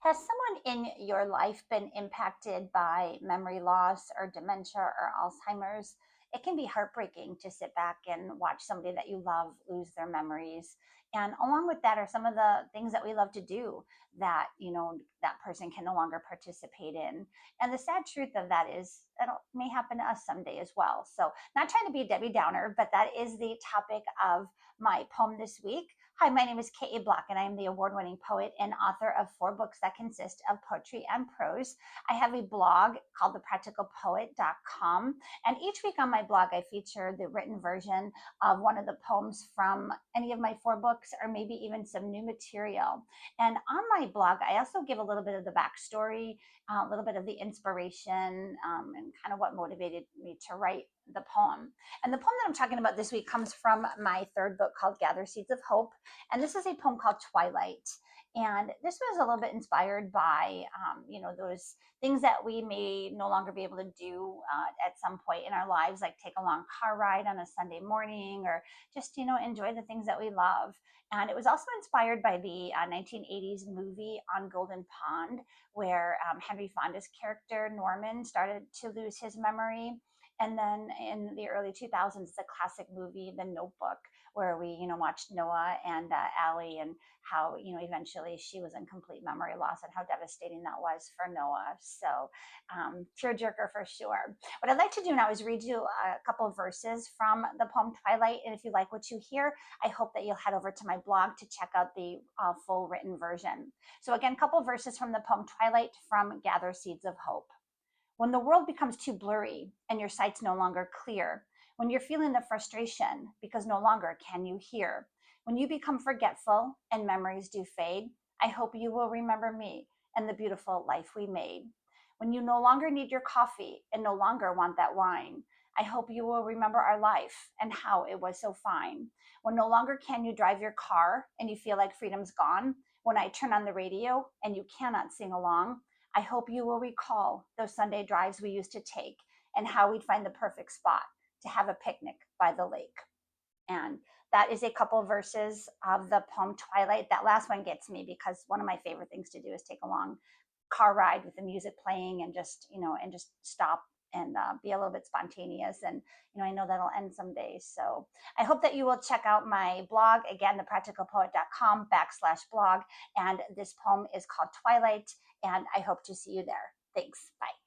Has someone in your life been impacted by memory loss or dementia or Alzheimer's? It can be heartbreaking to sit back and watch somebody that you love lose their memories. And along with that are some of the things that we love to do that, that person can no longer participate in. And the sad truth of that is that it may happen to us someday as well. So, not trying to be a Debbie Downer, but that is the topic of my poem this week. Hi, my name is K.A. Bloch, and I am the award winning poet and author of 4 books that consist of poetry and prose. I have a blog called thepracticalpoet.com, and each week on my blog, I feature the written version of one of the poems from any of my 4 books, or maybe even some new material. And on my blog, I also give a little bit of the backstory, a little bit of the inspiration, and kind of what motivated me to write the poem. And the poem that I'm talking about this week comes from my 3rd book called Gather Seeds of Hope. And this is a poem called Twilight. And this was a little bit inspired by, those things that we may no longer be able to do at some point in our lives, like take a long car ride on a Sunday morning, or just, enjoy the things that we love. And it was also inspired by the 1980s movie On Golden Pond, where Henry Fonda's character, Norman, started to lose his memory. And then in the early 2000s, the classic movie, The Notebook, where we, watched Noah and Allie, and how, eventually she was in complete memory loss, and how devastating that was for Noah. So, tearjerker for sure. What I'd like to do now is read you a couple of verses from the poem Twilight. And if you like what you hear, I hope that you'll head over to my blog to check out the full written version. So again, a couple of verses from the poem Twilight from Gather Seeds of Hope. When the world becomes too blurry and your sight's no longer clear, when you're feeling the frustration because no longer can you hear, when you become forgetful and memories do fade, I hope you will remember me and the beautiful life we made. When you no longer need your coffee and no longer want that wine, I hope you will remember our life and how it was so fine. When no longer can you drive your car and you feel like freedom's gone, when I turn on the radio and you cannot sing along, I hope you will recall those Sunday drives we used to take and how we'd find the perfect spot to have a picnic by the lake. And that is a couple verses of the poem Twilight. That last one gets me because one of my favorite things to do is take a long car ride with the music playing and just, stop and be a little bit spontaneous. And, I know that'll end someday. So I hope that you will check out my blog, again, thepracticalpoet.com/blog. And this poem is called Twilight. And I hope to see you there. Thanks. Bye.